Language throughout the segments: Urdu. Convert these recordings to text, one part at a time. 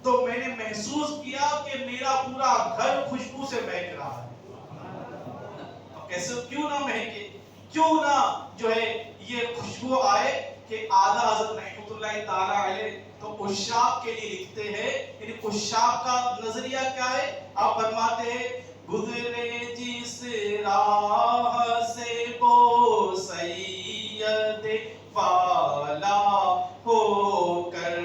تو میں نے محسوس کیا کہ میرا پورا گھر خوشبو سے مہک رہا ہے. اب کیسے کیوں نہ مہکے, کیوں نہ جو ہے یہ خوشبو آئے کہ آدھا حضرت رحمۃ اللہ تعالی علیہ تو عشاق کے لیے لکھتے ہیں. یعنی عشاق کا نظریہ کیا ہے؟ آپ فرماتے ہیں گزرے جس راہ سے وہ سید والا ہو کر,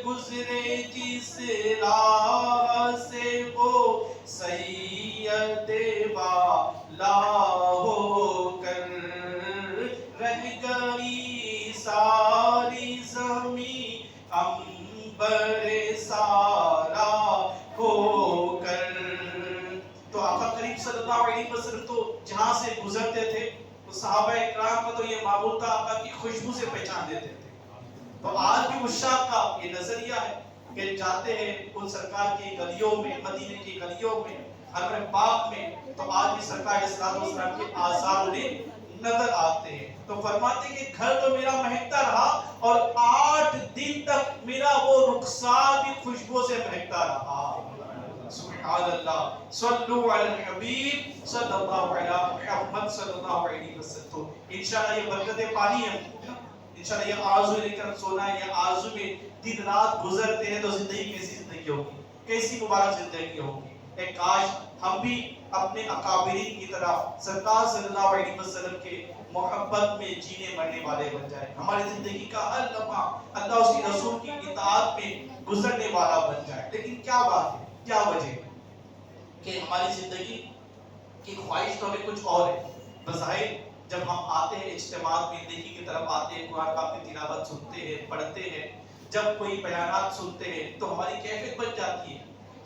گزرے جس راہ سے وہ سید والا ہو کر, رہ گئی ساری زمین عنبر سارا ہو کر. تو آقا کریم صلی اللہ علیہ وسلم تو جہاں سے گزرتے تھے تو صحابہ اکرام کا تو یہ معمول تھا آقا کی خوشبو سے پہچان دیتے تھے. تو آج بھی عشاق کا یہ نظریہ ہے کہ جاتے ہیں ان سرکار کی گلیوں میں, مدینے کی گلیوں میں, حرم پاک میں, تو آج بھی سرکار صلی اللہ علیہ وسلم کے آثار انہیں نظر آتے ہیں. تو فرماتے ہیں کہ گھر تو میرا مہکتا رہا اور 8 دن تک میرا وہ رخسار بھی خوشبو سے مہکتا رہا. سبحان اللہ, صلو علی الحبیب صلی اللہ علیہ محمد صلی اللہ علیہ وسلم. تو انشاءاللہ یہ برکتیں پانی ہے, انشاءاللہ یہ آرزو لے کر سونا ہے, یہ آرزو میں دن رات گزرتے ہیں تو زندگی کیسی زندگی ہوگی, کیسی مبارک زندگی ہوگی. ایک کاش ہم بھی اپنے اکابرین کی طرح سرکار صلی اللہ علیہ وسلم کے محبت میں جینے مرنے والے بن جائیں. ہماری زندگی کا ہر لمحہ اللہ اس کے رسول کی اطاعت میں گزرنے والا بن جائے. لیکن کیا بات ہے, کیا وجہ کہ ہماری زندگی کی خواہش تو ہمیں کچھ اور ہے. بظاہر جب ہم آتے ہیں اجتماعات میں, نیکی کی طرف آتے ہیں, قرآن پاک کی تلاوت سنتے ہیں, پڑھتے ہیں, جب کوئی بیانات سنتے ہیں تو ہماری کیفیت بن جاتی ہے.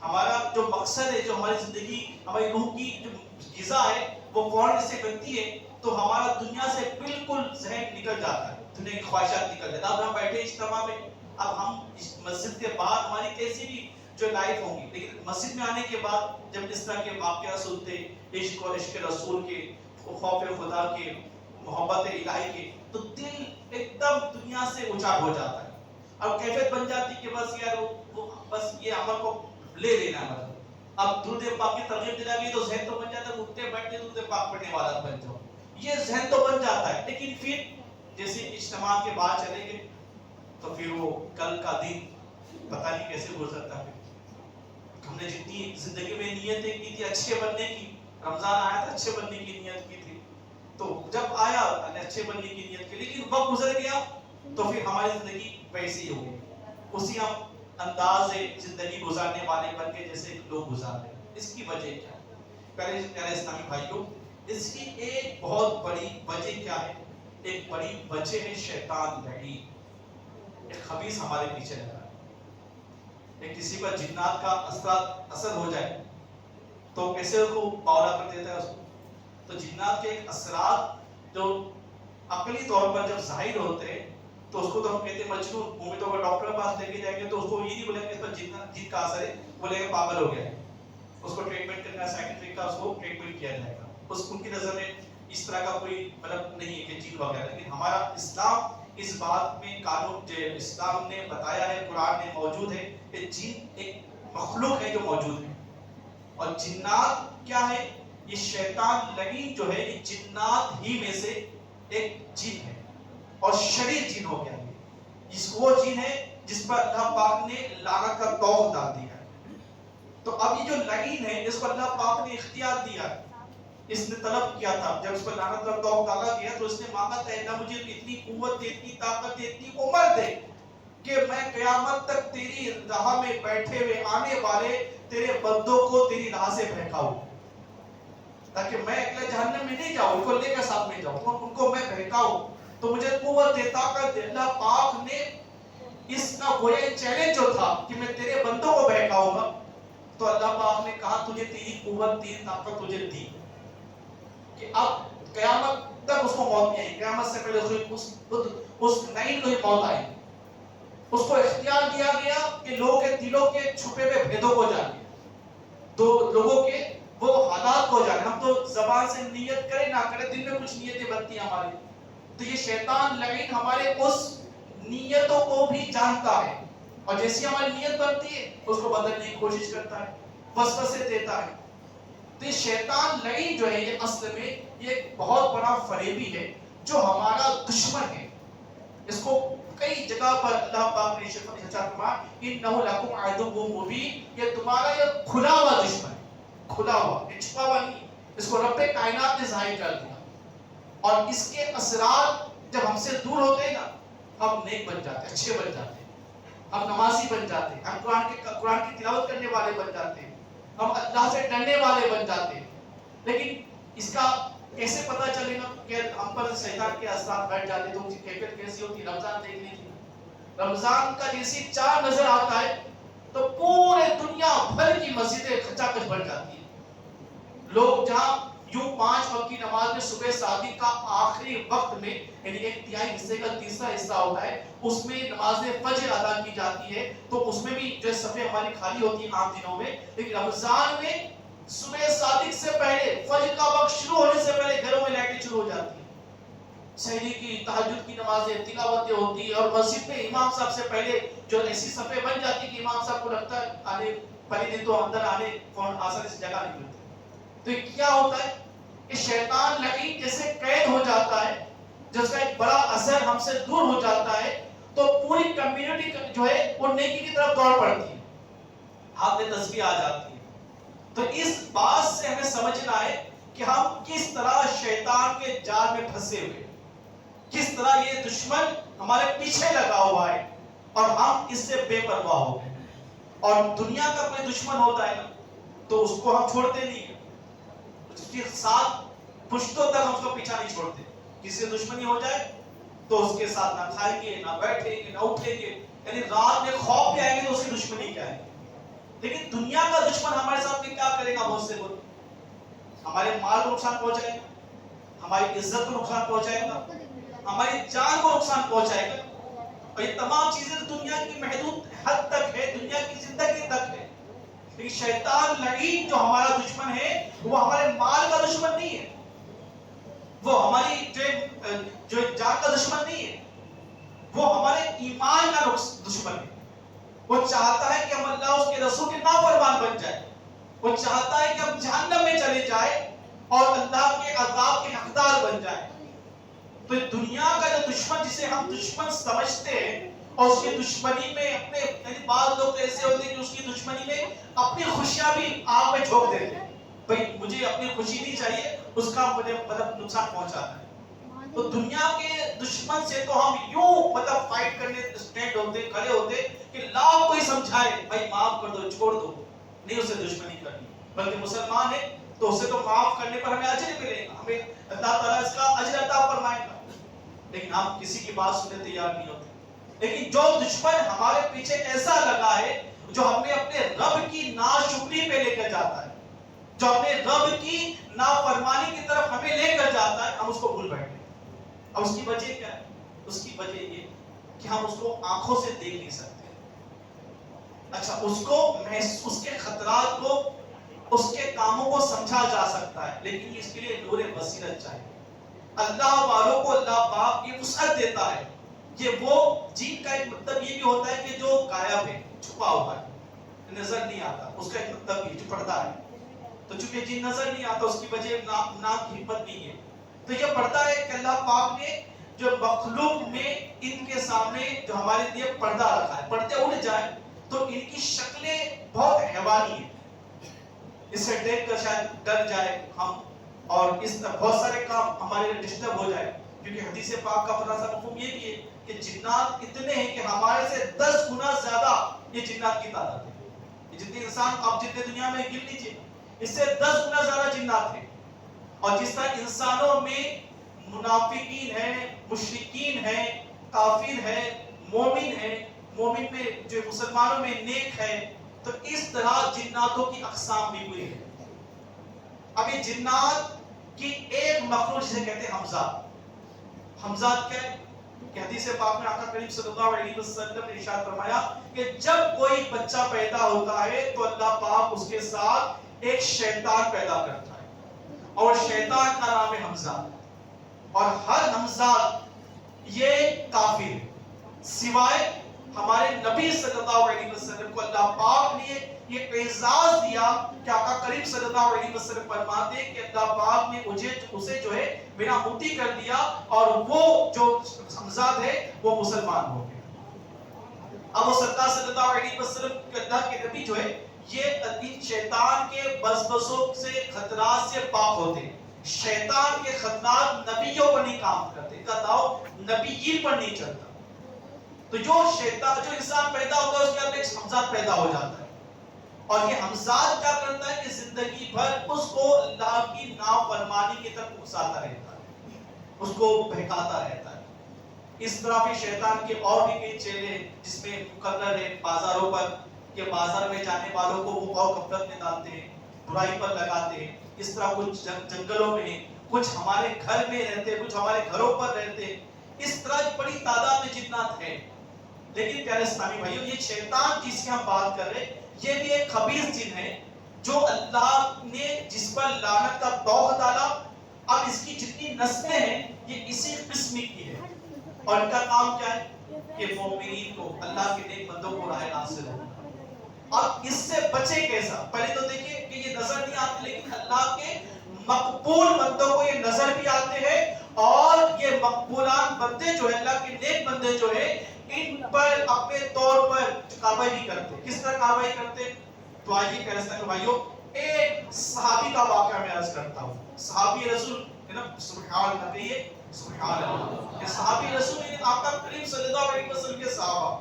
ہمارا جو مقصد ہے, جو ہماری زندگی, ہماری روح کی جو غذا ہے وہ فوراً سے بنتی ہے, تو ہمارا دنیا سے بالکل ذہن نکل جاتا ہے, دنیا کی خواہشات نکل جاتا ہے. اب ہم بیٹھے اجتماع میں, اب ہم مسجد کے بعد ہماری کیسی بھی جو لائف ہوں گی, لیکن مسجد میں آنے کے بعد جب اس طرح کے واقعات سنتے, عشق اور عشق رسول کے, خوف خدا کے, محبت الہی کے, تو دل ایک دم دنیا سے اونچا ہو جاتا ہے. اب کیفیت بن جاتی کہ بس یار وہ بس یہ عمل کو لے لینا ہے. مطلب اب درود پاک کی ترغیب دلا گئی تو ذہن تو بن جاتا ہے, اٹھتے بیٹھتے درود پاک پڑھنے والا بن جاؤ, یہ ذہن تو بن جاتا ہے. لیکن پھر جیسے اجتماع کے بعد چلے گئے تو پھر وہ کل کا دن پتہ نہیں کیسے گزرتا ہے. ہم نے جتنی زندگی میں نیتیں کی تھی اچھے بننے کی, رمضان آیا تھا اچھے بننے کی نیت کی تھی, تو جب آیا اچھے بننے کی نیت کی, لیکن وقت گزر گیا تو پھر ہماری زندگی ویسی ہو گئی, اسی ہم انداز زندگی گزارنے والے بن کے جیسے لوگ گزار رہے ہیں. اس کی وجہ کیا ہے؟ پیارے اسلامی بھائیوں, اس کی ایک بہت بڑی وجہ کیا ہے؟ ایک بڑی وجہ ہے شیطان لعین, ایک خبیث ہمارے پیچھے لگا ہے. کسی پر جنات کا اثر ہو جائے تو کیسے اس کو باولا کر دیتا ہے اس کو. تو جنات کے ایک اثرات جو عقلی طور پر جب ظاہر ہوتے ہیں تو اس کو تو ہم کہتے ہیں مجنون. منہ میں تو ڈاکٹر کے پاس لے کے جائیں گے تو اس کو یہ نہیں بولیں گے اس پر جن کا اثر ہے, بولیں گے پاگل ہو گیا ہے, اس کو ٹریٹمنٹ کرنا ہے, سائنٹیفک کا اس کو ٹریٹمنٹ کیا جائے گا. ان کی نظر میں اس طرح کا کوئی مطلب نہیں ہے کہ جن وغیرہ. لیکن ہمارا اسلام اس بات میں قانون جو اسلام نے بتایا ہے, قرآن میں موجود ہے کہ جن ایک مخلوق ہے جو موجود ہے, اور جنات کیا ہے؟ یہ شیطان لعین جو ہے یہ جنات ہی میں سے ایک جن ہے, اور شریر جن ہو گیا. جس وہ جن ہے جس پر اللہ پاک نے لعنت کا طوق ڈال دیا ہے. تو اب یہ جو لعین ہے اس کو اللہ پاک نے اختیار دیا ہے. اس نے طلب کیا تھا, جب اس پر لعنت کا طوق ڈالا گیا تو اس نے مانگا تھا اللہ مجھے اتنی قوت دے, اتنی طاقت دے, اتنی عمر دے کہ میں قیامت تک تیری راہ میں بیٹھے ہوئے آنے والے تیرے بندوں کو تیری راہ سے بہکاؤں, تاکہ میں اکیلے جہنم میں نہیں جاؤں, ان کو لے کر ساتھ میں جاؤں, ان کو میں بہکاؤں. تو مجھے قوت دے, طاقت دے. اللہ پاک نے اس کا گویا چیلنج جو تھا کہ میں تیرے بندوں کو بہکاؤں گا, تو اللہ پاک نے کہا تجھے تیری قوت, تیری طاقت تجھے دی کہ اب قیامت تک اس کو موت نہیں آئی, قیامت سے پہلے اس لعین کو ہی موت آئی. اس کو اختیار دیا گیا کہ لوگوں کے دلوں کے چھپے ہوئے بھیدوں کو جانے, تو لوگوں کے وہ حالات کو جانے. ہم تو زبان سے نیت کرے نہ کرے دل میں کچھ نیتیں بنتی ہیں ہماری, تو یہ شیطان لعین ہمارے اس نیتوں کو بھی جانتا ہے. اور جیسی ہماری نیت بنتی ہے اس کو بدلنے کی کوشش کرتا ہے، وسوسے دیتا ہے. تو یہ شیطان لعین جو ہے یہ اصل میں یہ ایک بہت بڑا فریبی ہے جو ہمارا دشمن ہے. اس کو کئی جگہ پر اللہ پاک نے ارشاد فرمایا انہ لکم عدو مبین، یہ تمہارا یہ کھلا ہوا دشمن ہے، کھلا ہوا، یہ چھپا ہوا نہیں. اس کو رب کائنات نے ظاہر کر دیا اور اس کے اثرات جب ہم سے دور ہوتے ہیں نا ہم نیک بن جاتے ہیں، اچھے بن جاتے ہیں، ہم نمازی بن جاتے ہیں، ہم قرآن کی تلاوت کرنے والے بن جاتے ہیں، ہم اللہ سے ڈرنے والے بن جاتے ہیں. لیکن اس کا کیسے پتا چلے گا کہ ہم پر شیطان کے اثرات بیٹھ جاتے تو اس کی کیفیت کیسی ہوتی؟ رمضان دیکھ لیجیے. رمضان کا جیسی چار نظر آتا ہے تو پورے دنیا بھر کی مسجدیں کھچا کچ بن جاتی ہیں. لوگ جہاں یوں 5 وقت کی نماز میں صبح صادق کا آخری وقت میں یعنی 1/3 حصے کا تیسرا حصہ ہوتا ہے اس میں نماز فجر ادا کی جاتی ہے تو اس میں بھی جو صفیں ہماری خالی ہوتی ہیں عام دنوں میں، لیکن رمضان میں صبح صادق سے پہلے فجر کا وقت شروع ہونے سے پہلے گھروں میں لائٹیں شروع ہو جاتی ہیں. سحری کی تہجد کی نمازیں تلاوتیں ہوتی ہیں اور مسجد میں امام صاحب سے پہلے جو ایسی صفیں بن جاتی کہ امام صاحب کو لگتا ہے آنے پہلے دن تو اندر آنے کون آسانی سے جگہ نہیں ملتی. تو یہ کیا ہوتا ہے کہ شیطان لعین جیسے قید ہو جاتا ہے جس کا ایک بڑا اثر ہم سے دور ہو جاتا ہے تو پوری کمیونٹی جو ہے وہ نیکی کی طرف دوڑ پڑتی ہے، ہاتھ میں تسبیح آ جاتی ہے. تو اس بات سے ہمیں سمجھنا ہے کہ ہم کس طرح شیطان کے جال میں پھنسے ہوئے، کس طرح یہ دشمن ہمارے پیچھے لگا ہوا ہے اور ہم اس سے بے پرواہ ہو گئے. اور دنیا کا کوئی دشمن ہوتا ہے نا تو اس کو ہم چھوڑتے نہیں ہیں، اس کے ساتھ پشتوں تک ہم اس کو پیچھا نہیں چھوڑتے. کسی سے دشمنی ہو جائے تو اس کے ساتھ نہ کھائیں گے نہ بیٹھیں گے نہ اٹھیں گے، یعنی رات میں خوف بھی آئیں گے تو اس کی دشمنی کیا ہے. لیکن دنیا کا دشمن ہمارے ساتھ کیا کرے گا؟ بہت سے بول ہمارے مال کو نقصان پہنچائے گا، ہماری عزت کو نقصان پہنچائے گا، ہماری جان کو نقصان پہنچائے گا. اور یہ تمام چیزیں دنیا کی محدود حد تک ہے، دنیا کی زندگی تک ہے. لیکن شیطان لعین جو ہمارا دشمن ہے وہ ہمارے مال کا دشمن نہیں ہے، وہ ہماری جو جان کا دشمن نہیں ہے، وہ ہمارے ایمان کا دشمن ہے. وہ چاہتا ہے کہ ہم اللہ اس کے رسول کے نافرمان بن جائیں، وہ چاہتا ہے کہ ہم جہنم میں چلے جائیں اور اللہ کے عذاب کے حقدار بن جائیں. تو دنیا کا جو دشمن جسے ہم دشمن سمجھتے ہیں اور اس کی دشمنی میں اپنے یعنی بعض لوگ ایسے ہوتے ہیں کہ اس کی دشمنی میں اپنی خوشیاں بھی آگ میں جھونک دیتے ہیں. بھئی مجھے اپنی خوشی نہیں چاہیے، اس کا مجھے نقصان پہنچانا ہے. تو دنیا کے دشمن سے تو ہم یوں فائٹ کرنے اسٹینڈ ہوتے کھڑے ہوتے کہ لاکھ کوئی سمجھائے بھائی معاف کر دو چھوڑ دو، نہیں اسے دشمنی کرنی. بلکہ مسلمان ہے تو اسے تو معاف کرنے پر ہمیں اجر ملے گا، ہمیں اللہ تعالیٰ اس کا اجر عطا فرمائے گا. لیکن ہم کسی کی بات سننے تیار نہیں ہوتے. لیکن جو دشمن ہمارے پیچھے ایسا لگا ہے جو ہمیں اپنے رب کی ناشکری پہ لے کر جاتا ہے، جو اپنے رب کی نافرمانی کی طرف ہمیں لے کر جاتا ہے، ہم اس کو بھول بیٹھے. اب اس کی وجہ کیا ہے؟ اس کی وجہ یہ کہ ہم اس کو آنکھوں سے دیکھ نہیں سکتے. اچھا اس کے خطرات کو اس کے کاموں کو سمجھا جا سکتا ہے لیکن اس کے لیے نور بصیرت چاہیے. اللہ والوں کو اللہ پاک یہ وسعت دیتا ہے. یہ وہ جن کا ایک مطلب یہ بھی ہوتا ہے کہ جو غائب ہے، چھپا ہوا ہے، نظر نہیں آتا، اس کا ایک مطلب یہ جو پردہ ہے. تو چونکہ جن نظر نہیں آتا اس کی وجہ نام کی حکمت نہیں ہے. تو یہ پردہ ہے کہ اللہ پاک نے جو مخلوق میں ان کے سامنے جو ہمارے لیے پردہ رکھا ہے. پردے اڑ جائیں تو ان کی شکلیں بہت حیوانی ہیں، اس سے دیکھ کر شاید ڈر جائے ہم اور اس طرح بہت سارے کام ہمارے لیے ڈسٹرب ہو جائے. کیونکہ حدیث پاک کا خلاصہ مفہوم یہ بھی ہے کہ جنات اتنے ہیں کہ ہمارے سے 10 گنا زیادہ یہ جنات کی تعداد ہے. یہ جتنے انسان آپ جتنے دنیا میں گن لیجیے اس سے 10 گنا زیادہ جنات ہیں. اور جس طرح انسانوں میں منافقین ہیں، مشرکین ہیں، کافر ہیں، مومن ہیں، مومن میں جو مسلمانوں میں نیک ہے، تو اس طرح جناتوں کی اقسام بھی ہوئی ہے. اب یہ جنات کی ایک مخلوق جسے کہتے ہیں حمزات. حمزات کیا ہے کہ حدیث پاک میں آقا کریم صلی اللہ علیہ وسلم نے ارشاد فرمایا کہ جب کوئی بچہ پیدا ہوتا ہے تو اللہ پاک اس کے ساتھ ایک شیطان پیدا کرتا ہے اور شیطان کا نام ہے حمزات. اور ہر حمزات یہ کافر ہے سوائے ہمارے نبی صلی اللہ علیہ وسلم کو اللہ پاک نے یہ اعزاز دیا کہ آقا کریم صلی اللہ علیہ وسلم فرماتے ہیں کہ اللہ پاک نے اسے جو ہے میرا امتی کر دیا اور وہ جو حمزہ ہے وہ مسلمان ہو گئے. اب وہ سرکار صلی اللہ علیہ وسلم اللہ کے نبی جو ہے یہ ان شیطان کے بسبسوں سے خطرات سے پاک ہوتے ہیں. شیطان کے خطرات نبیوں پر نہیں کام کرتے, کا داؤ نبیین پر نہیں چلتا. تو جو انسان پیدا ہوتا ہے اس کے اندر ایک حمزات پیدا ہو جاتا ہے, اور یہ حمزات کیا کرتا ہے کہ زندگی بھر اس کو اللہ کی نافرمانی کی طرف اکساتا رہتا ہے, اس کو بہکاتا رہتا ہے. اس طرح بھی شیطان کے اور بھی کئی چیلے ہیں جس میں مقرر ہے بازاروں پر کہ بازار میں جانے والوں کو وہ اور غفلت میں ڈالتے ہیں, برائی پر لگاتے ہیں. اس طرح کچھ جنگلوں میں ہیں, کچھ ہمارے گھر میں رہتے ہیں, کچھ ہمارے گھروں پر رہتے ہیں. اس طرح بڑی تعداد میں جنات ہیں. لیکن پیارے اسلامی بھائیوں, یہ شیطان جس کی ہم بات کر رہے ہیں یہ بھی ایک خبیث جن ہے جو اللہ نے جس پر لعنت کا توق ڈالا. اب اس کی جتنی نسلیں ہیں یہ اسی قسم کی ہے, اور ان کا کام کیا ہے کہ مومنین کو, اللہ کے نیک بندوں کو راہ حاصل ہو. اب اس سے بچے کیسا؟ پہلے تو دیکھیے کہ یہ نظر نہیں آتے, لیکن اللہ کے مقبول بندوں کو یہ نظر بھی آتے ہیں, اور یہ مقبولان بندے جو ہے اللہ کے نیک بندے جو ہے ان پر اپنے طور پر کاروائی بھی کرتے. کس طرح کاروائی کرتے؟ تو آئیے پیارے اسلامی بھائیوں ایک صحابی کا واقعہ میں عرض کرتا ہوں. صحابی رسول ہے نا, سبحان اللہ کہیے سبحان اللہ. یہ صحابی رسول ہیں آقا کریم صلی اللہ علیہ وسلم کے صحابہ,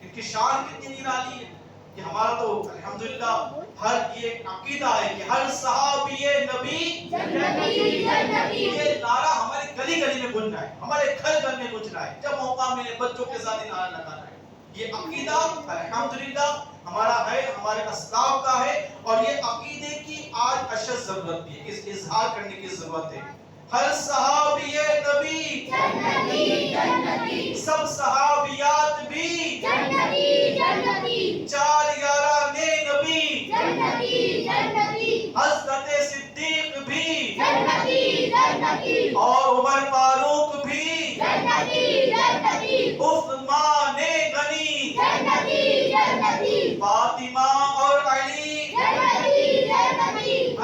ان کی شان کتنی نرالی ہے کہ ہمارا تو الحمدللہ ہر یہ عقیدہ ہے کہ ہر صحابی نبی جنتی جنتی. یہ نعرہ ہمارے گلی گلی میں گونج رہا ہے, ہمارے گھر گھر میں گونج رہا ہے. جب موقع ملے بچوں کے ساتھ نعرہ لگانا ہے. یہ عقیدہ الحمدللہ ہمارا ہے, ہمارے اسلاف کا ہے, اور یہ عقیدے کی آج اشد ضرورت بھی ہے, اس اظہار کرنے کی ضرورت ہے. ہر صحابی نبی جنتی جنتی, سب صحابیات بھی جنتی جنتی, 4 یاراں نبی جنتی جنتی, حضرت صدیق بھی جنتی جنتی, اور عمر فاروق بھی جنتی جنتی, عثمان غنی جنتی جنتی, فاطمہ اور علی جنتی جنتی,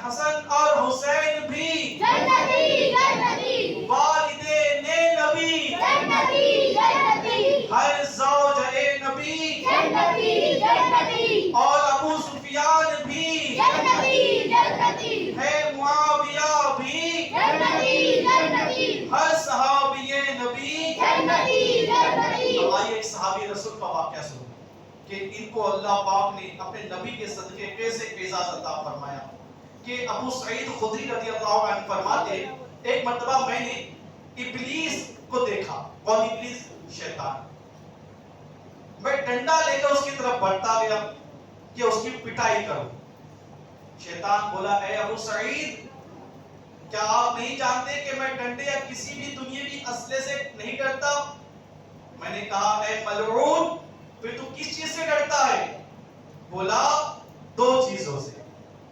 حسن اور حسین بھی جنتی جنتی, والدین نبی جنتی جنتی, ہر زوج نبی جنتی جنتی, اور ابو سفیان بھی جنتی جنتی, ہے معاویہ بھی جنتی جنتی, ہر صحابی نبی جنتی جنتی. آئیے ایک صحابی رسول کا واقعہ سنو کہ ان کو اللہ پاک نے اپنے نبی کے صدقے کیسے اعزاز عطا فرمایا. کہ ابو سعید خدری رضی اللہ عنہ فرماتے ایک مرتبہ میں نے ابلیس کو دیکھا. کون ابلیس؟ شیطان. میں ڈنڈا لے کر اس کی طرف بڑھتا گیا کہ اس کی پٹائی کروں. شیطان بولا اے ابو سعید, کیا آپ نہیں جانتے کہ میں ڈنڈے یا کسی بھی دنیاوی اسلحے سے نہیں ڈرتا؟ میں نے کہا اے ملعون, پھر تو کس چیز سے ڈرتا ہے؟ بولا 2 چیزوں سے.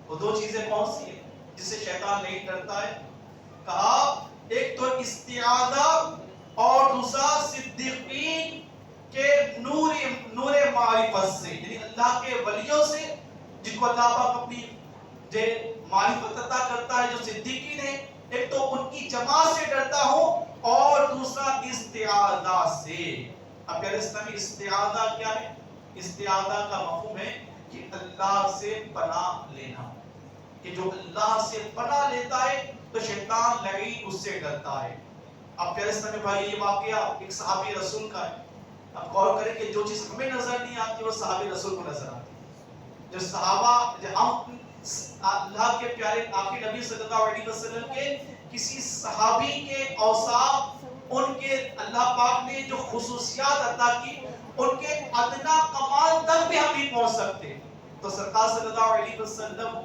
وہ 2 چیزیں کون سی ہیں جس سے شیطان نہیں ڈرتا ہے؟ کہا ایک تو استعاذہ, اور دوسرا صدیقین کے نور معرفت سے, یعنی اللہ کے ولیوں سے جن کو اللہ پاک اپنی معرفت عطا کرتا ہے, جو صدیقین ہیں. ایک تو ان کی جماعت سے ڈرتا ہوں, اور دوسرا استعاذہ سے. اب پیارے اسلامی استعاذہ کیا ہے؟ استعاذہ کا مفہوم ہے کہ اللہ سے پناہ لینا, کہ جو اللہ سے پناہ لیتا ہے تو شیطان لعین اس سے ڈرتا ہے. اب پیارے اسلامی بھائی یہ واقعہ ایک صحابی رسول کا ہے. اب غور کریں کہ جو چیز ہمیں نظر نہیں آتی وہ صحابی رسول کو نظر آتی. جو صحابہ, جو ہم اللہ کے پیارے آخری نبی صلی اللہ علیہ وسلم کے کسی صحابی کے اوصاف, ان کے اللہ پاک نے جو خصوصیات عطا کی, ان کے ادنا کمال تک بھی ہم نہیں پہنچ سکتے. تو سرکار صلی اللہ علیہ وسلم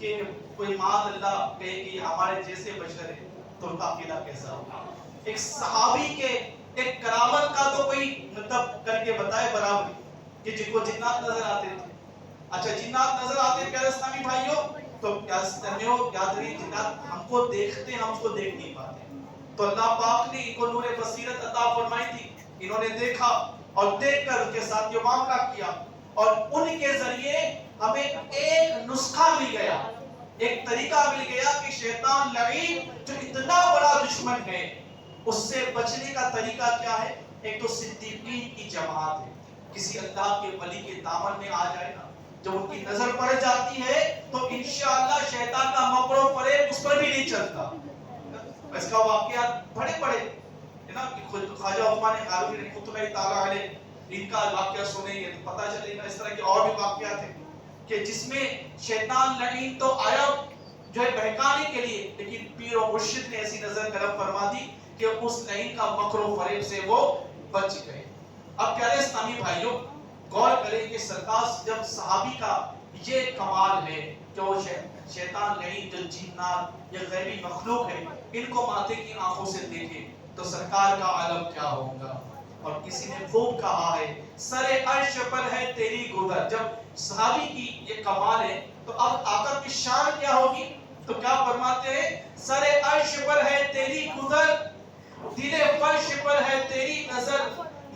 کہ کوئی معاذ اللہ کہے کہ ہمارے جیسے بشر ہے تو ان کا عقیدہ کیسا ہوگا؟ ایک صحابی کے ایک کرامت کا تو کوئی مطلب کر کے بتائے برابر کہ جن کو جنات نظر آتے تھے. اچھا جنات نظر آتے ہیں پیارے اسلامی بھائیوں, تو یاد رہی جنات ہم کو دیکھتے ہیں, ہم اس کو دیکھ نہیں پاتے. تو اللہ پاک نے ان کو نور بصیرت عطا فرمائی تھی, انہوں نے دیکھا اور دیکھ کر ان کے ساتھ یہ معاملہ کیا، اور ان کے ذریعے ہمیں ایک نسخہ مل گیا، ایک طریقہ مل گیا کہ شیطان لعین جو اتنا بڑا دشمن ہے اس سے بچنے کا طریقہ کیا ہے؟ ایک تو صدیقین کی جماعت ہے، کسی اللہ کے ولی کے دامن میں آ جائے نا، جب ان کی نظر پڑ جاتی ہے تو انشاءاللہ شیطان کا مکر و فریب اس پر بھی نہیں چلتا۔ اس کا واقعات بڑے بڑے ہے نا، خواجہ عثمان غالبی رحمۃ اللہ تعالی علیہ، ان کا واقعہ سنیں گے تو پتہ چلے گا۔ اس طرح کے اور بھی واقعات ہیں کہ جس میں شیطان لعین تو آیا جو ہے بہکانے کے لیے، لیکن پیر و مرشد نے ایسی نظر کرم فرما دی کہ اس لعین کا مکر و فریب سے وہ بچ گئے۔ اب پیارے اسلامی بھائیوں، غور کریں کہ سرکار جب صحابی کا یہ کمال ہے کہ وہ شیطان لعین جو جنات یا غیبی مخلوق ہے ان کو ماتھے کی آنکھوں سے دیکھے تو سرکار کا عالم کیا ہوگا۔ اور کسی نے خوب کہا ہے سر عرش پر ہے تیری گدر، جب صحابی کی یہ کمال ہے تو اب آقا کی شان کیا ہوگی؟ تو کیا فرماتے ہیں؟ سر عرش پر ہے تیری گدر، دل فرش پر ہے تیری نظر،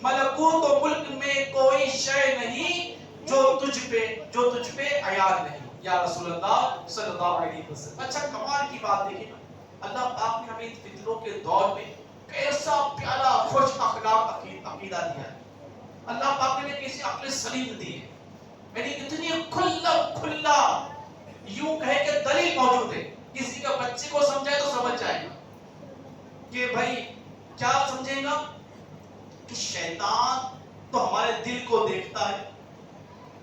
ملکوت و ملک میں کوئی شے نہیں جو تجھ پہ عیان نہیں، یا رسول اللہ صلی اللہ علیہ وسلم۔ اچھا کمال کی بات دیکھیں، اللہ پاک نے ہمیں فتنوں کے دور میں کیسا پیارا خوش اخلاق عقیدہ دیا ہے۔ اللہ پاک نے کیسی عقل سلیم دی ہے، یعنی اتنی کھلا یوں کہے کہ دلیل موجود ہے، کسی کا بچے کو سمجھائے تو سمجھ جائے گا کہ بھائی کیا سمجھے گا کہ شیطان تو ہمارے دل کو دیکھتا ہے،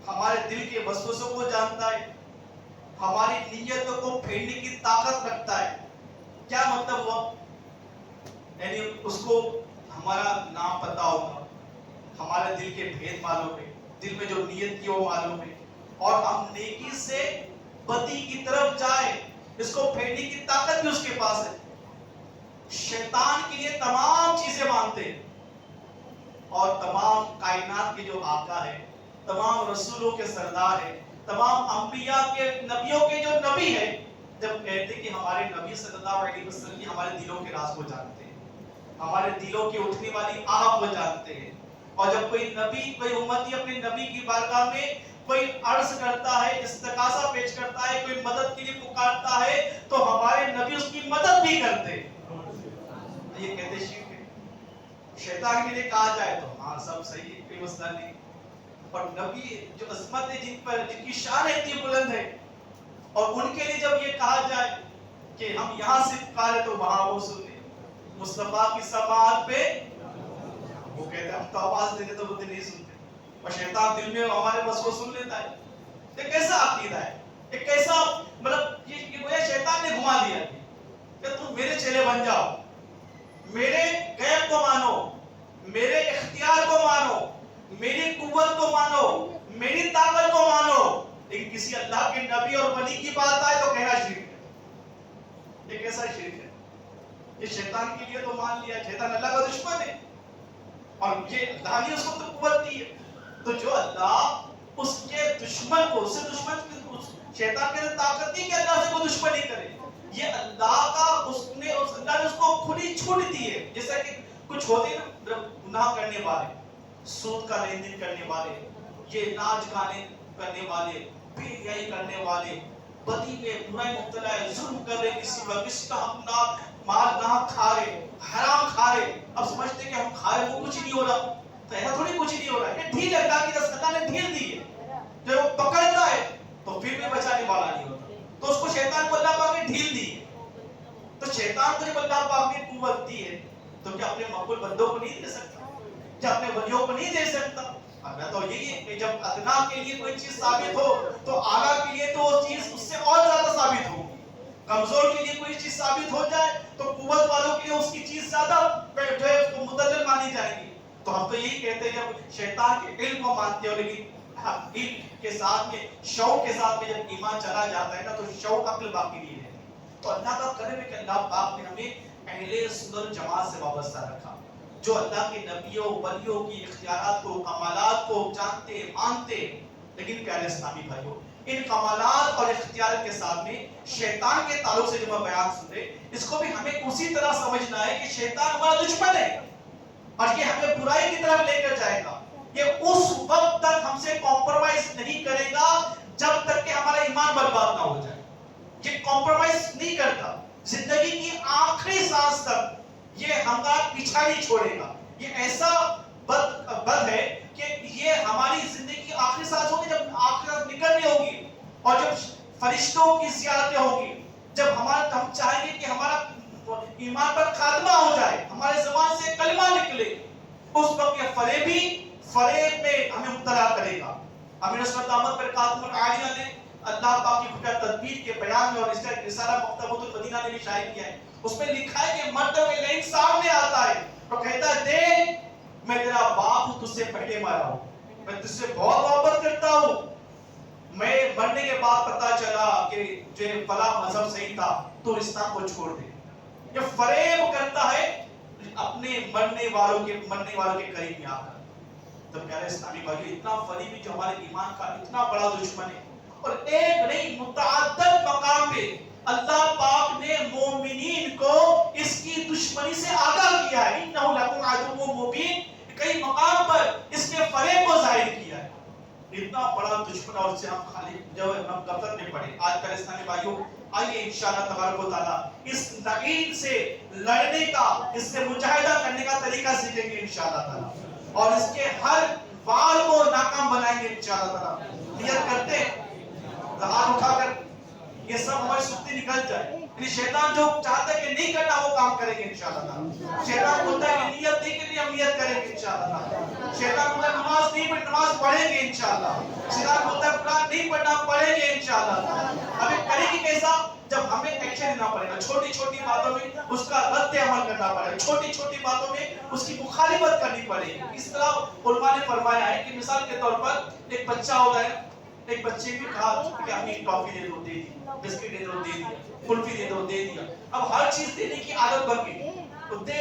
ہمارے دل کے وسوسوں کو جانتا ہے، ہماری نیتوں کو پھیرنے کی طاقت رکھتا ہے۔ کیا مطلب ہوا؟ یعنی اس کو ہمارا نام پتا ہوگا، ہمارے دل کے بھید معلوم ہے، دل میں جو نیت کی وہ معلوم ہے، اور ہم نیکی سے بدی کی طرف جائیں اس کو پھیرنے کی طاقت بھی اس کے پاس ہے۔ شیطان کے لیے تمام چیزیں مانتے ہیں، اور تمام کائنات کے جو آقا ہے، تمام رسولوں کے سردار ہے، تمام انبیاء کے نبیوں کے جو نبی ہے، جب کہتے کہ ہمارے نبی صلی اللہ علیہ وسلم ہمارے دلوں کے راز کو جانتے ہیں، ہمارے دلوں کی اٹھنے والی آہ کو جانتے ہیں، اور جب کوئی نبی کوئی امتی اپنے نبی کی بارگاہ میں کوئی عرض کرتا ہے، استغاثہ پیش کرتا ہے، کوئی مدد کے لیے پکارتا ہے تو ہمارے نبی اس کی مدد بھی کرتے ہیں۔ یہ کہتے شرک ہے۔ شیطان کے لیے کہا جائے تو ہاں سب صحیح ہے، کوئی مسئلہ نہیں، اور نبی جو عظمت ہے جن کی شان اتنی بلند ہے، اور ان کے لیے جب یہ کہا جائے کہ ہم یہاں سے پکارے تو وہاں وہ سنے، مصطفیٰ کی سماعت پہ وہ کہتے ہیں ہم تو آواز دیتے تو وہ نہیں سنتے، اور شیطان دل میں ہمارے بس وہ سن لیتا ہے۔ یہ کیسا عقیدہ ہے؟ یہ کیسا مطلب یہ شیطان نے گھما دیا کہ تم میرے چیلے بن جاؤ، میرے غیب کو مانو، میرے اختیار کو مانو، میری قوت کو مانو، میری طاقت کو مانو، لیکن کسی اللہ کے نبی اور ولی کی بات آئے تو کہنا شرک ہے۔ یہ کیسا شرک ہے؟ یہ شیطان کے لیے تو مان لیا، شیطان اللہ کا دشمن ہے، اور یہ اللہ نے اس کو تو قوت دی ہے، تو جو اللہ اس کے دشمن کو شیطان کے طاقت نہیں کہ اللہ سے کوئی دشمنی کرے، یہ اللہ کا اللہ نے اس کو کھلی چھوٹ دی ہے۔ جیسا کہ کچھ ہوتے ہیں گناہ کرنے والے، سود کا لین دین کرنے والے، یہ ناچ گانے کرنے والے، بے حیائی کرنے والے، بدی میں برائی مبتلا ہے، ظلم کر رہے کسی پر، کسی کا حق مال نہ کھا رہے، حرام کھا رہے، اب سمجھتے کہ ہم کھا رہے وہ کچھ نہیں ہو رہا، تو ایسا تھوڑی کچھ نہیں ہو رہا ہے، یہ ڈھیل ہے، اللہ کی رسول اللہ نے ڈھیل دی ہے، جب وہ پکڑتا ہے تو پھر بھی بچانے والا نہیں ہوتا، تو اس کو شیطان کو اللہ پاک نے ڈھیل دی ہے۔ تو شیطان کو جب اللہ پاک نے قوت دی ہے تو کیا اپنے مقبول بندوں کو نہیں دے سکتا؟ کیا اپنے ولیوں کو نہیں دے سکتا؟ اللہ تو یہی ہے کہ جب ادنا کے لیے کوئی چیز ثابت ہو تو اعلیٰ کے لیے تو وہ چیز اس سے اور زیادہ ثابت ہوگی، کمزور کے لیے کوئی چیز ثابت ہو جائے تو قوت والوں کے لیے اس کی چیز زیادہ جو ہے اس کو مدلل مانی جائے گی۔ تو ہم تو یہی کہتے ہیں جب شیطان کے علم کو مانتے ہو، لیکن علم کے ساتھ میں شوق کے ساتھ میں جب ایمان چلا جاتا ہے نا تو شوق عقل باقی نہیں ہے۔ تو اللہ کا کرم ہے کہ اللہ پاک نے ہمیں اہل سنت جماعت سے وابستہ رکھا، جو اللہ کے نبیوں ولیوں کی اختیارات کو کمالات کو جانتے مانتے۔ لیکن پیارے اسلامی بھائیوں، ان کمالات اور اختیارات کے ساتھ میں شیطان کے تعلق سے جو میں بیان سن رہے اس کو بھی ہمیں اسی طرح سمجھنا ہے کہ شیطان ہمارا دشمن ہے اور یہ ہمیں برائی کی طرف لے کر جائے گا، یہ اس وقت تک ہم سے کمپرومائز نہیں کرے گا جب تک کہ ہمارا ایمان برباد نہ ہو جائے. یہ کمپرومائز نہیں کرتا زندگی کی آخری سانس تک. یہ ہمارا پیچھا نہیں چھوڑے گا. یہ ایسا بد ہے کہ یہ ہماری زندگی کی آخری سانس ہوگی جب آخرت نکلنی ہوگی اور جب فرشتوں کی زیارتیں ہوگی, جب ہم چاہیں گے کہ ہمارا ایمان پر خاتمہ ہو جائے, ہمارے زبان سے کلمہ نکلے, اس وقت یہ فریب میں ہمیں مبتلا کرے گا. امیر عصمت احمد پر خاتم العالیہ نے اللہ پاک کی خدا تدبیر کے بیان میں, اور اس کا ایک رسالہ مکتبۃ المدینہ نے بھی شائع کیا ہے, اس میں لکھا ہے کہ مرتبہ لین سامنے آتا ہے اور کہتا ہے دیکھ میں تیرا باپ ہوں, تجھ سے پہلے مرا ہوں, میں تجھ سے بہت محبت کرتا ہوں, میں مرنے کے بعد پتا چلا کہ جو فلاں مذہب صحیح تھا تو اسلام کو چھوڑ دے. یہ فریب کرتا ہے اپنے مرنے والوں کے قریب میں آ کر. تو پیارے اسلامی بھائیو, اتنا فریبی جو ہمارے ایمان کا اتنا بڑا دشمن ہے, اور ایک نہیں متعدد مقام پہ اللہ پاک نے مومنین کو اس کی دشمنی سے آگاہ کیا ہے. انہو لکم عدو مبین, کئی مقام پر اس کے فریب کو ظاہر کیا ہے. اتنا بڑا دشمن, اور اسے ہم خالی جو ہم غفلت میں پڑے. آج کل اسلامی بھائیوں آئیے انشاءاللہ تبارک و تعالی اس لعین سے لڑنے کا, اس سے مجاہدہ کرنے کا طریقہ سیکھیں گے انشاءاللہ تعالی, اور اس کے ہر وار کو ناکام بنائیں گے انشاءاللہ تعالی. نیت کرتے ہیں ہاتھ اٹھا کر یہ سب ہماری سستی نکل جائے. یعنی شیطان جو چاہتا ہے کہ نہیں کرنا وہ کام کریں گے انشاءاللہ تعالی. شیطان بولتا ہے کہ نیت نہیں کرنی, ہم نیت کریں گے انشاءاللہ تعالی. شیطان بولتا ہے نماز نہیں پڑھنی, نماز پڑھیں گے انشاءاللہ. شیطان بولتا ہے قرآن نہیں پڑھنا, پڑھیں گے انشاءاللہ تعالی. ہمیں کریں گے کیسا, جب ہمیں ایکشن لینا پڑے گا. چھوٹی چھوٹی باتوں میں اس کا رد عمل کرنا پڑے گا, چھوٹی چھوٹی باتوں میں اس کی مخالفت کرنی پڑے گی. اس طرح علماء نے فرمایا ہے کہ مثال کے طور پر ایک بچہ ہوتا ہے, ایک بچے کو کہا کہ امی ٹافی دے دو, دے دی, بسکٹ دے دو, دے دیا, کلفی دے دو, دے دیا. اب ہر چیز دینے کی عادت بن گئی, تو دے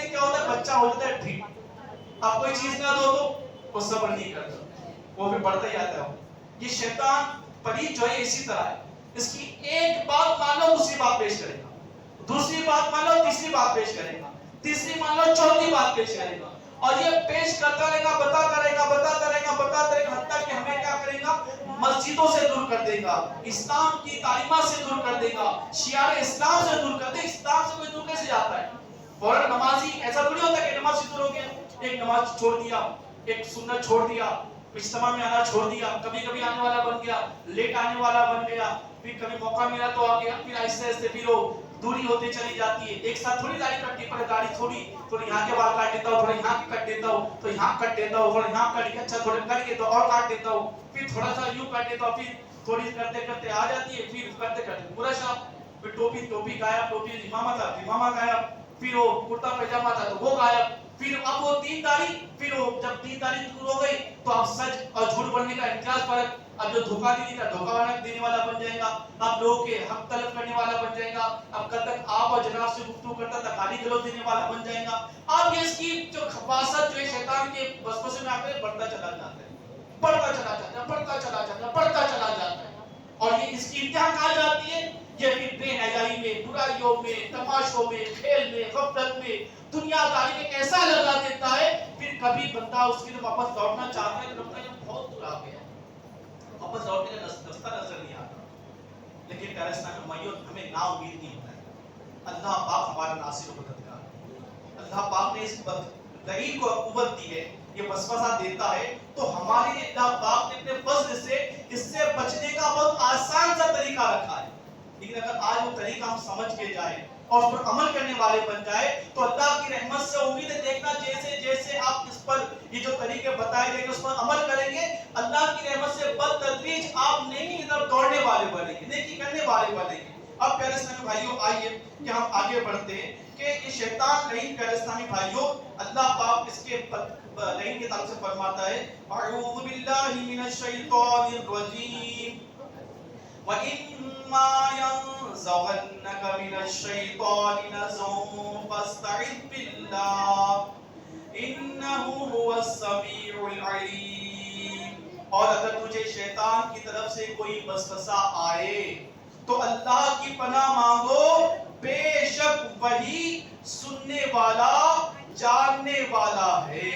کیا ہوتا ہے, بچہ ہو جاتا ہے ٹھیک. اب کوئی چیز نہ دو تو وہ صبر نہیں کرتا, وہ بھی بڑھتا ہی آتا ہے. یہ شیطان پلید جو ہے اسی طرح ہے, اس کی ایک بات مان لو دوسری بات پیش کرے گا, دوسری بات مان لو تیسری بات پیش کرے گا, تیسری مان لو چوتھی بات پیش کرے گا, اور یہ پیش کرتا رہے گا, بتاتا رہے گا, حتیٰ کہ ہمیں کیا کرے گا, مسجدوں سے دور کر دے گا, اسلام کی تعلیمات سے دور کر دے گا, شعار اسلام سے دور کر دے. اسلام سے کوئی دور کیسے جاتا ہے؟ فوراً نمازی ایسا تھوڑی ہوتا ہے کہ نماز سے دور ہو گیا, ایک نماز چھوڑ دیا, ایک سنت چھوڑ دیا, اجتماع میں آنا چھوڑ دیا, کبھی کبھی آنے والا بن گیا, لیٹ آنے والا بن گیا, پھر کبھی موقع ملا تو آ گیا, پھر آہستہ آہستہ پھر وہ دوری ہوتی چلی جاتی ہے. ایک ساتھ تھوڑی داڑھی کٹتی, پر داڑھی تھوڑی یہاں کے بال کاٹ دیتا ہوں, تھوڑا یہاں کے کٹ دیتا ہوں, تو یہاں کٹ دیتا ہوں, تھوڑا یہاں کٹ, اچھا تھوڑا کٹ کے تو اور کاٹ دیتا ہوں, پھر تھوڑا سا یوں کاٹ دیتا ہوں, پھر تھوڑی کرتے کرتے آ جاتی ہے, پھر کرتے کرتے پورا شام, پھر ٹوپی غائب, ٹوپی امامہ غائب, پھر وہ کرتا پاجامہ تھا تو وہ غائب, پھر اب وہ تین داڑھی, پھر وہ جب تین داڑھی دور ہو گئی تو اب سچ اور جھوٹ بننے کا امتیاز فرق, اب جو دھوکہ دھوکہ دینے والا بن جائے گا, اب لوگوں کے حق طلب کرنے والا بن جائے گا, اب کل تک آپ اور جناب سے گفتگو کرتا تھا گالی گلوچ دینے والا بن جائے گا. اب اس کی جو خباثت جو ہے شیطان کے وسوسے میں آ کر بڑھتا چلا جاتا ہے, بڑھتا چلا جاتا ہے. اور یہ اس کی انتہا کہاں جاتی ہے, یہ پھر بے حیائی میں, برائیوں میں, تماشوں میں, کھیل میں, غفلت میں, دنیا داری میں ایسا لگا دیتا ہے, پھر کبھی بندہ اس کی واپس لوٹنا چاہتا ہے تو لگتا ہے بہت دور آ گیا, واپس لوٹنے کا رستہ نظر نہیں آتا. لیکن پیارے اسلامی بھائیوں ہمیں نا امید نہیں ہونا ہے. اللہ پاک ہمارا ناصر و مددگار ہے. اللہ پاک نے اس دلیل کو قوت دی ہے, یہ وسوسہ دیتا ہے تو ہمارے لیے اللہ پاک نے اپنے فضل سے اس سے بچنے کا بہت آسان سا طریقہ رکھا ہے. لیکن اگر آج وہ طریقہ ہم سمجھ کے جائیں اور اس پر عمل کرنے والے بن جائے تو اللہ کی رحمت سے امید ہے, دیکھنا جیسے جیسے آپ اس پر یہ جو طریقے بتائے گئے اس پر عمل کریں گے, اللہ کی رحمت سے بالتدریج آپ نیکی کی طرف دوڑنے والے بنیں گے, نیکی کرنے والے بنیں گے. اب پیارے اسلامی بھائیوں آئیے کہ ہم آگے بڑھتے ہیں کہ یہ شیطان نہیں, پیارے اسلامی بھائیوں اللہ پاک اس کے لعین کے تعلق سے فرماتا ہے اعوذ باللہ من الشیطان الرجیم وَإِمَّا يَنزَغَنَّكَ مِنَ الشَّيْطَانِ نَزْغٌ فَاسْتَعِذْ بِاللَّهِ إِنَّهُ هُوَ السَّمِيعُ الْعَلِيمُ. اور اگر تجھے شیطان کی طرف سے کوئی وسوسہ آئے تو اللہ کی پناہ مانگو, بے شک وہی سننے والا جاننے والا ہے.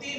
3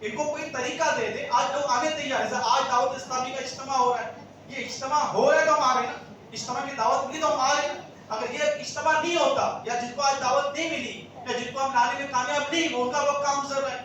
ان کو کوئی طریقہ دے دے. آج لوگ آنے تیار ہیں. آج دعوت اسلامی کا اجتماع ہو رہا ہے, یہ اجتماع ہو رہا ہے تو ہم آ رہے ہیں نا, اجتماع کی دعوت ملی تو ہم آ رہے ہیں. اگر یہ اجتماع نہیں ہوتا, یا جن کو آج دعوت نہیں ملی, یا جن کو ہم لانے میں کامیاب نہیں, وہ ان کا وقت کام گزر رہا ہے,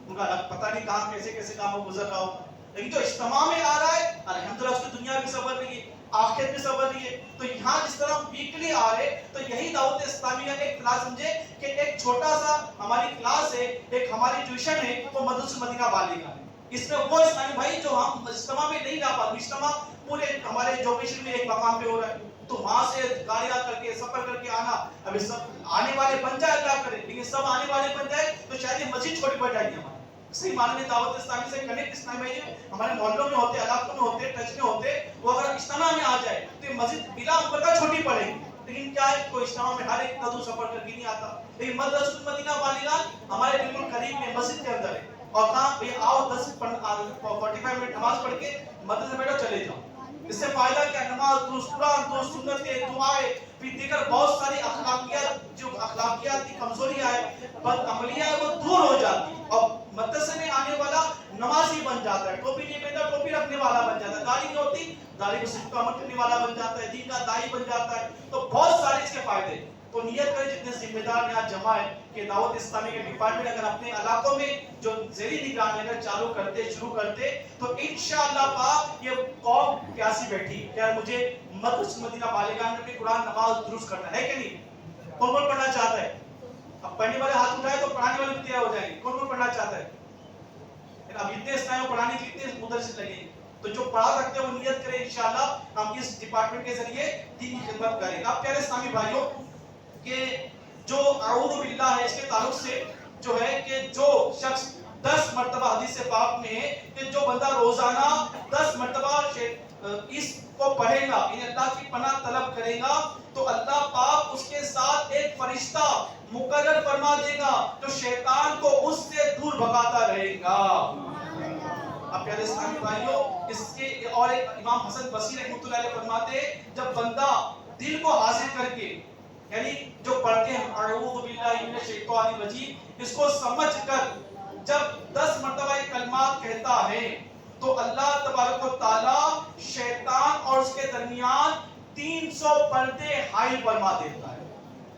ان کا پتہ نہیں کام کیسے کیسے کام گزر رہا ہو. لیکن جو اجتماع میں آ رہا ہے, الحمدللہ اس کی دنیا بھی سنور رہی ہے, آخرت بھی سنور رہی ہے. تو یہاں جس طرح ویکلی آ رہے, تو یہی دعوت اسلامی کا ایک کلاس سمجھے کہ ایک چھوٹا سا ہماری کلاس ہے, ایک ہماری ٹیوشن ہے, وہ مدرسہ مدینہ والی کا ہے. اس میں وہ اسلامی بھائی جو ہم اجتماع میں نہیں لا پاتے, اجتماع پورے ہمارے جوگیشن میں ایک مقام پہ ہو رہا ہے, تو وہاں سے گاڑیاں کر کے سفر کر کے آنا, ابھی سب آنے والے بن جائے اللہ کرے, لیکن سب آنے والے بن جائے تو شاید یہ مسجد چھوٹی پڑ جائے گی ہماری. صحیح معنی میں دعوت اسلامی سے کنیکٹ اسلامی بھائی ہمارے محلوں میں ہوتے, علاقوں میں ہوتے, ٹچ میں ہوتے, وہ اگر اجتماع میں آ جائے تو یہ مسجد بلا مبالغہ چھوٹی پڑے گی. لیکن کیا ہے, کوئی اجتماع میں ہر ایک قدر سفر کر کے نہیں آتا. لیکن مدرسہ مدینہ والیگان ہمارے بالکل قریب میں مسجد کے اندر ہے, اور کہاں بھئی آؤ 45 منٹ نماز پڑھ کے مدرسے میں بیٹھو چلے جاؤ. اس سے فائدہ کیا, نماز درست, قرآن درست, سنتیں, دعائیں, پھر دیگر بہت ساری اخلاقیات, جو اخلاقیات کی کمزوریاں ہیں, بد عملیاں ہیں, وہ دور ہو جاتی. اور مدرسے میں آنے والا نمازی بن جاتا ہے, ٹوپی نہیں پہنتا ٹوپی رکھنے والا بن جاتا ہے, داڑھی نہیں ہوتی داڑھی کو صرف عمل کرنے والا بن جاتا ہے, دین کا داعی بن جاتا ہے. تو بہت سارے اس کے فائدے. تو نیت کریں جتنے ذمہ دار یہاں جمع ہے کہ دعوت اسلامی کے ڈپارٹمنٹ اگر اپنے علاقوں میں جو زیری نگرانی اگر چالو کرتے, شروع کرتے, تو انشاءاللہ پاک یہ قوم پیاسی بیٹھی کہ مجھے مدرسہ مدینہ والیگان میں بھی قرآن نماز درست کرنا ہے کہ نہیں. کون کون پڑھنا چاہتا ہے؟ اب پڑھنے والے ہاتھ اٹھائے تو پڑھانے والے بھی تیار ہو جائیں گے. کون کون پڑھنا چاہتا ہے؟ اب اتنے اسلام پڑھانے کے اتنے مدرس لگیں, تو جو پڑھا سکتے ہیں وہ نیت کریں انشاءاللہ ہم اس ڈپارٹمنٹ کے ذریعے دین کی خدمت کریں. اب پیارے اسلامی بھائیوں, کہ جو اعوذ باللہ ہے, اس کے تعلق سے جو ہے کہ جو شخص 10 مرتبہ حدیث پاک میں ہے کہ جو بندہ روزانہ 10 مرتبہ اس کو پڑھے گا, یعنی اللہ کی پناہ طلب کرے گا, تو اللہ پاک اس کے ساتھ ایک فرشتہ مقرر فرما دے گا جو شیطان کو اس سے دور بھگاتا رہے گا. اب پیارے اسلامی بھائیوں, اس کے اور ایک امام حسن بصری رحمۃ اللہ علیہ فرماتے ہیں, جب بندہ دل کو حاضر کر کے, یعنی جو پڑھتے ہیں اعوذ باللہ من الشیطان الرجیم, اس کو سمجھ کر جب 10 مرتبہ یہ کلمات کہتا ہے, تو اللہ تبارک و تعالی شیطان اور اس کے درمیان 300 پردے حائل فرما دیتا ہے.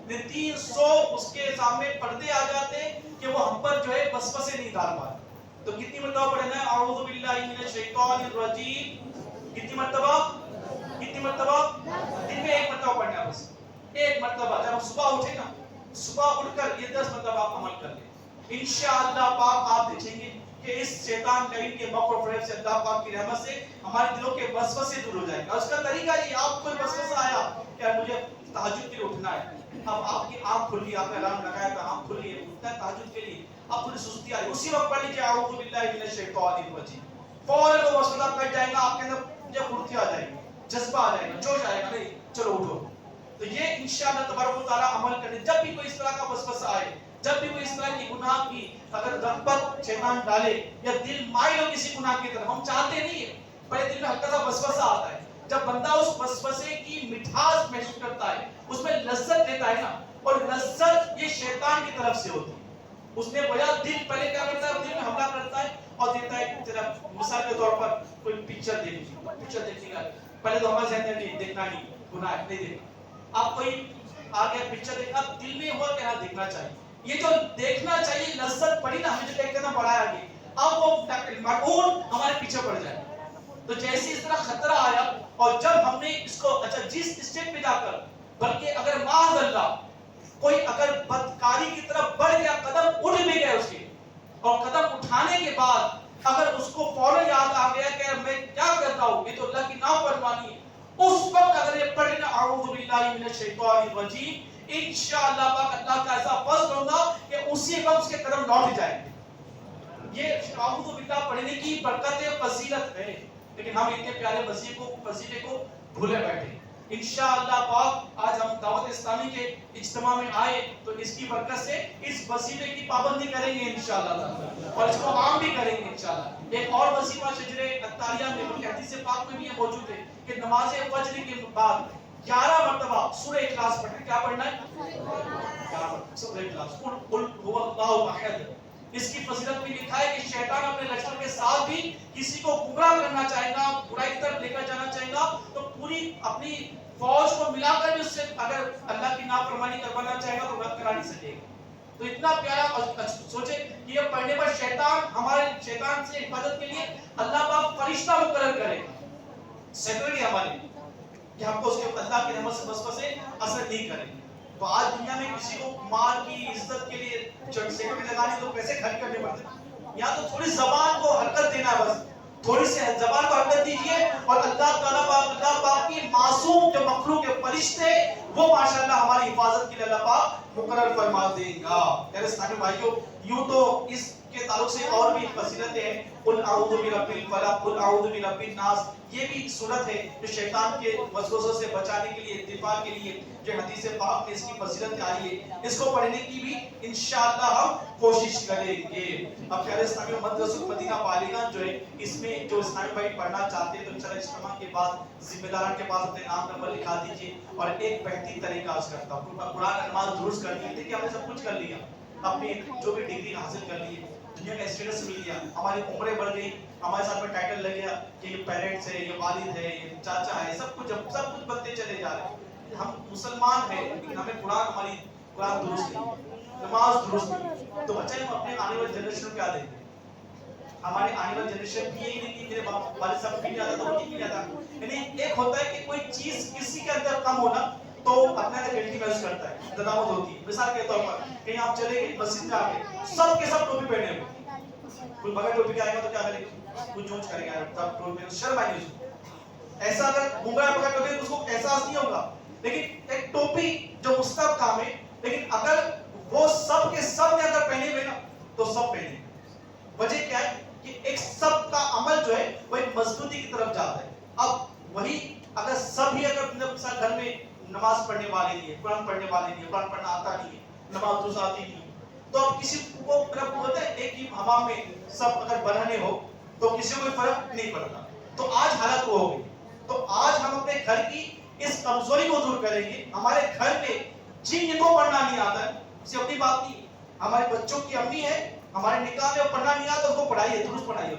300 اس کے سامنے پردے آ جاتے ہیں کہ وہ ہم پر جو ہے وسوسے نہیں ڈال پاتے. تو کتنی مرتبہ پڑھنا ہے اعوذ باللہ من الشیطان الرجیم؟ کتنی مرتبہ؟ کتنی مرتبہ؟ دن میں 1 مرتبہ پڑھنا ہے, بس 1 مرتبہ. جب ہم صبح اٹھیں نا, صبح اٹھ کر یہ 10 مرتبہ آپ عمل کر لیں, انشاءاللہ پاک آپ دیکھیں گے کہ اس شیطان لعین کے مکر و فریب سے اللہ پاک کی رحمت سے ہمارے دلوں کے وسوسے دور ہو جائیں گے. اور اس کا طریقہ یہ, آپ کو وسوسہ آیا کہ مجھے تہجد کے لیے اٹھنا ہے, اب آپ کی آنکھ کھل گئی, آپ نے الارم لگایا تھا, آنکھ کھل گئی, اٹھنا ہے تہجد کے لیے, اب تھوڑی سستی آئی, اسی وقت پڑھ لیجیے اعوذ باللہ من الشیطان الرجیم, فوراً وہ وسوسہ کٹ جائے گا, آپ کے اندر مجھے پھرتی آ جائے گی, جذبہ آ جائے گا, جوش آئے گا, نہیں چلو اٹھو. تو یہ انشاءاللہ تبارک و تعالی عمل کریں. جب بھی کوئی اس طرح کا وسوسہ آئے, جب بھی کوئی اس طرح کی گناہ کی اگر رغبت شیطان ڈالے, یا دل مائل ہو کسی گناہ کی طرف, ہم چاہتے نہیں ہیں, بڑے دل میں ہلکا سا وسوسہ آتا ہے, جب بندہ اس وسوسے کی مٹھاس محسوس کرتا ہے, اس میں لذت لیتا ہے نا, اور لذت یہ شیطان کی طرف سے ہوتی ہے. اس نے بجا دل پہلے کیا کرتا ہے, دل میں حملہ کرتا ہے اور دیتا ہے تیرا, مثال کے طور پر کوئی پکچر دیکھیں گا, پہلے تو ہمارے ذہن میں دیکھنا نہیں, گناہ ہے, نہیں دیکھنا. آپ کوئی آگے پکچر دیکھا, دل میں ہوا کہ ہاں دیکھنا چاہیے, یہ جو دیکھنا چاہیے لذت پڑی نا, ہمیں جو دیکھ کرنا بڑھایا گیا, اب وہ مٹعون ہمارے پیچھے پڑ جائے. تو جیسے اس طرح خطرہ آیا, اور جب ہم نے اس کو اچھا جس اسٹیپ پہ جا کر, بلکہ اگر معاذ اللہ کوئی اگر بدکاری کی طرف بڑھ گیا, قدم اٹھ بھی گئے اس کے, اور قدم اٹھانے کے بعد اگر اس کو فوراً یاد آ گیا کہ میں کیا کر رہا ہوں, یہ تو اللہ کی نافرمانی ہے, اس وقت اگر یہ پڑھے نا اعوذ باللہ من الشیطان الرجیم, انشاءاللہ پاک اللہ کا ایسا فضل ہوگا کہ اسی وقت اس کے قدم لوٹ جائیں گے. یہ اعوذ باللہ پڑھنے کی برکت فضیلت ہے, لیکن ہم اتنے پیارے وظیفے کو بھولے بیٹھے. انشاءاللہ پاک آج ہم دعوت اسلامی کے اجتماع میں آئے تو اس کی برکت سے اس وظیفے کی پابندی کریں گے انشاءاللہ, اور اس کو عام بھی کریں گے انشاءاللہ. ایک اور وظیفہ شجر التاریہ میں بلکہ حدیث پاک میں بھی موجود ہے کہ نماز فجر کے بعد 11 مرتبہ سورہ اخلاص پڑھیں. کیا پڑھنا ہے؟ 11 مرتبہ سورہ اخلاص, قل هو اللہ احد, اس کی فضیلت میں لکھا ہے کہ شیطان اپنے لشکر کے ساتھ بھی کسی کو گمراہ کرنا چاہے گا، برائی کی طرف لے کر جانا چاہے گا، تو پوری اپنی فوج کو ملا کر بھی اس سے اگر اللہ کی نافرمانی کروانا چاہے گا تو رد کرا نہیں سکے گا۔ تو اتنا پیارا، اور سوچے کہ یہ پڑھنے پر شیطان سے حفاظت کے لیے اللہ پاک فرشتہ مقرر کرے گا، سیکورٹی ہمارے، کہ ہم کو اس کے اللہ کی رحمت سے وسوسے اثر نہیں کریں۔ تو آج دنیا میں کسی کو مال کی عزت کے لیے سیکورٹی لگانی تو پیسے خرچ کرنے پڑتے ہیں، یا تو تھوڑی زبان کو حرکت دینا، بس تھوڑی سی زبان کو حرکت دیجیے اور اللہ پاک کی معصوم جو مخلوق کے فرشتے وہ ماشاءاللہ ہماری حفاظت کے لیے اللہ پاک مقرر فرما دے گا۔ میرے اسلامی بھائیوں، یوں تو اس کے تعلق سے اور بھی فضیلتیں ہیں، قل اعوذ برب الفلق، قل اعوذ برب الناس، یہ بھی ایک صورت ہے جو شیطان کے وسوسوں سے بچانے کے لیے، دفاع کے لیے، جو حدیث پاک میں اس کی فضیلتیں آئی ہے، اس کو پڑھنے کی بھی انشاءاللہ ہم کوشش کریں گے۔ اب پیارے اسلامی مدرسہ مدینہ بالغان جو ہے، اس میں جو اسلامی بھائی پڑھنا چاہتے ہیں تو انشاءاللہ اجتماع کے بعد ذمہ داران کے پاس اپنے نام نمبر لکھا دیجیے، اور ایک بہترین طریقہ عرض کرتا ہوں، قرآن نماز درست کرنی ہے۔ دیکھیے ہم نے سب کچھ کر لیا، اپنی جو بھی ڈگری حاصل کر لی، دنیا کا اسٹیٹس مل گیا، ہماری عمریں بڑھ گئی، ہمارے ساتھ میں ٹائٹل لگ گیا کہ یہ پیرنٹس ہے، یہ والد ہے، یہ چاچا ہے، سب کچھ بنتے چلے جا رہے ہیں۔ ہم مسلمان ہیں لیکن ہمیں قرآن درست نہیں، نماز درست نہیں، تو بچے ہم اپنے آنے والے جنریشن کو کیا دیں گے؟ ہمارے آنے والے جنریشن بھی یہی نہیں کہ میرے والد صاحب بھی نہیں آتا تھا، وہ نہیں آتا۔ یعنی ایک ہوتا ہے کہ کوئی چیز کسی کے اندر کم ہونا تو اپنے اندر گلٹی محسوس کرتا ہے، ندامت ہوتی ہے۔ مثال کے طور پر کہیں آپ چلے گئے مسجد میں آ کے سب کے سب ٹوپی پہنے ہوئے، کوئی بغیر ٹوپی کے آئے گا تو کیا کرے گا؟ کوئی چونچ کرے گا، تب ٹوپی میں شرم آئے گی اس کو۔ ایسا اگر گھومرا بغیر ٹوپی اس کو احساس نہیں ہوگا، لیکن ایک ٹوپی جو مستحب کام ہے، لیکن اگر وہ سب کے سب نے اگر پہنے ہوئے نا تو سب پہنے۔ وجہ کیا ہے کہ ایک سب کا عمل جو ہے وہ ایک مضبوطی کی طرف جاتا ہے۔ اب وہی اگر سب ہی اگر گھر میں نماز پڑھنے والے نہیں ہے، قرآن پڑھنے والے نہیں ہے، قرآن پڑھنا آتا نہیں ہے، نماز درست آتی نہیں ہے، تو اب کسی کو ہوتا ہے ایک ہی حمام میں سب اگر بنانے ہو تو کسی کو کوئی فرق نہیں پڑتا۔ تو آج حالت وہ ہو گئی۔ تو آج ہم اپنے گھر کی اس کمزوری کو دور کریں گے۔ ہمارے گھر میں جن کو پڑھنا نہیں آتا ہے، اسے اپنی بات نہیں، ہمارے بچوں کی امی ہے، ہمارے نکاح میں پڑھنا نہیں آتا، اس کو پڑھائیے، درست پڑھائیے،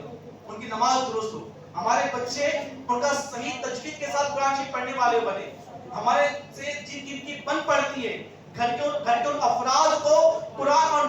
ان کی نماز درست ہو۔ ہمارے بچے ان کا صحیح تجوید کے ساتھ قرآن شریف پڑھنے والے بنے۔ ہمارے سے جن کی بن پڑتی ہے، گھر کے ان افراد کو قرآن اور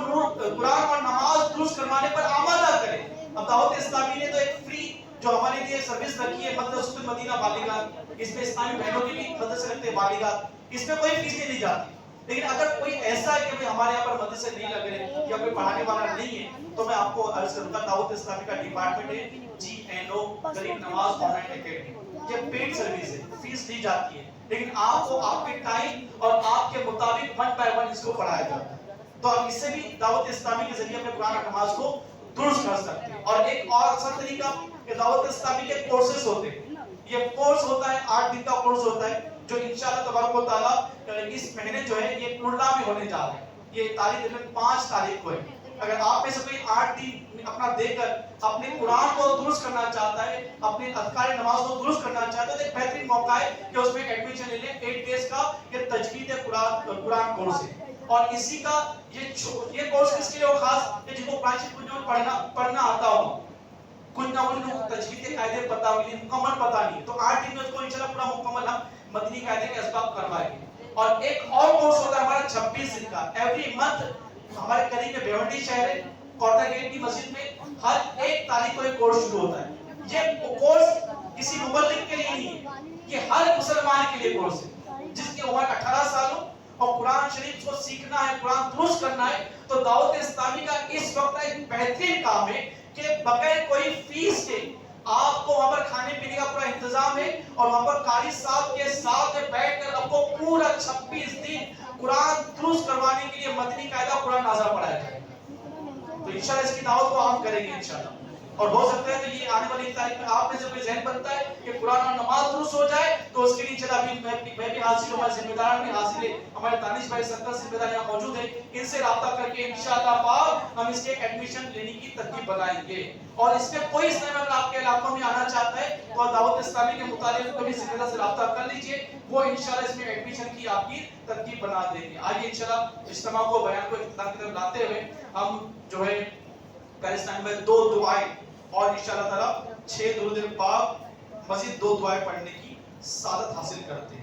نماز درست کروانے پر آمادہ کریں۔ اب دعوت اسلامی نے تو ایک فری جو ہمارے لیے سروس رکھی ہے، مدرسۃ المدینہ بالغات، اس میں اسلامی بہنوں کی بھی مدرسے رکھتے ہیں بالغات، اس میں کوئی فیس نہیں دی جاتی۔ لیکن اگر کوئی ایسا ہے کہ ہمارے یہاں پر مدرسے نہیں لگ رہے یا کوئی پڑھانے والا نہیں ہے، تو میں آپ کو عرض کروں گا دعوت اسلامی کا ڈپارٹمنٹ ہے GNO غریب نواز آن لائن اکیڈمی، یہ پیڈ سروس ہے، فیس دی جاتی ہے، لیکن آپ کو آپ کے ٹائم اور آپ کے مطابق 1 by 1 اس کو پڑھایا جاتا ہے۔ تو آپ اس سے بھی دعوت اسلامی کے ذریعے اپنے قرآن اور نماز کو درست کر سکتے ہیں۔ اور ایک اور آسان طریقہ کہ دعوت اسلامی کے کورسز ہوتے ہیں، یہ کورس ہوتا ہے 8 دن کا کورس ہوتا ہے، جو انشاءاللہ تبارک و تعالی اس مہینے جو ہے یہ پورنا میں ہونے جا رہا ہے۔ یہ تاریخ 5 تاریخ کو ہے۔ اگر آپ میں سے کوئی 8 دن اپنا دے کر اپنے قرآن کو درست کرنا چاہتا ہے، اپنے اذکار نماز کو درست کرنا چاہتا ہے، تو ایک بہترین موقع ہے کہ اس میں ایڈمیشن لے لیں۔ 8 ڈیز کا یہ تجوید قرآن کورس ہے، اور اسی کا یہ کورس کس کے لیے خاص کہ جن کو قرآن شریف پڑھنا آتا ہو، کچھ نہ کچھ تجوید کے قاعدے پتہ ہو لیکن مکمل پتہ نہیں، تو 8 دن میں اس کو انشاءاللہ پورا مکمل ہم مدنی قاعدے کے اسباب کروائیں گے۔ اور ایک اور کورس ہوتا ہے ہمارا 26 دن کا، ایوری منتھ ہمارے قریب میں بیونڈی شہر ہے، کوٹا گیٹ کی مسجد میں ہر 1 تاریخ کو ایک کورس شروع ہوتا ہے۔ یہ کورس کسی مبلغ کے لیے نہیں ہے، یہ ہر مسلمان کے لیے کورس ہے جس کی عمر 18 سال ہو اور قرآن شریف کو سیکھنا ہے، قرآن درست کرنا ہے۔ تو دعوت اسلامی کا اس وقت ایک بہترین کام ہے کہ بغیر کوئی فیس کے آپ کو وہاں پر کھانے پینے کا پورا انتظام ہے، اور وہاں پر قاری صاحب کے ساتھ بیٹھ کر آپ کو پورا 26 دن قرآن درست کروانے کے لیے مدنی قاعدہ قرآن نازل پڑھایا جائے گا۔ تو انشاءاللہ اس کی دعوت کو ہم کریں گے انشاءاللہ۔ اور ہو سکتا ہے تو یہ آنے والی تاریخ میں آپ میں سے کوئی ذہن بنتا ہے کہ قرآن اور نماز درست ہو جائے، تو اس کے لیے چلا میں بھی حاضر ہوں، ہمارے ذمہ داران بھی حاضر ہے، ہمارے دانش بھائی سرکار ذمہ دار یہاں موجود ہیں، ان سے رابطہ کر کے انشاءاللہ پاک ہم اس کے ایڈمیشن لینے کی ترتیب بنائیں گے۔ اور اس میں کوئی اسلام اگر آپ کے علاقوں میں آنا چاہتا ہے تو دعوت اسلامی کے مطالب کو بھی ذمہ دار سے رابطہ کر لیجئے، وہ انشاءاللہ اس میں ایڈمیشن کی آپ کی ترتیب بنا دیں گے۔ آئیے انشاءاللہ اجتماع کو بیان کو اختتام کی طرف لاتے ہوئے ہم جو ہے پیلسٹائن میں 2 دعائیں اور انشاءاللہ تعالیٰ 6 درود پاک مزید 2 دعائیں پڑھنے کی سعادت حاصل کرتے ہیں.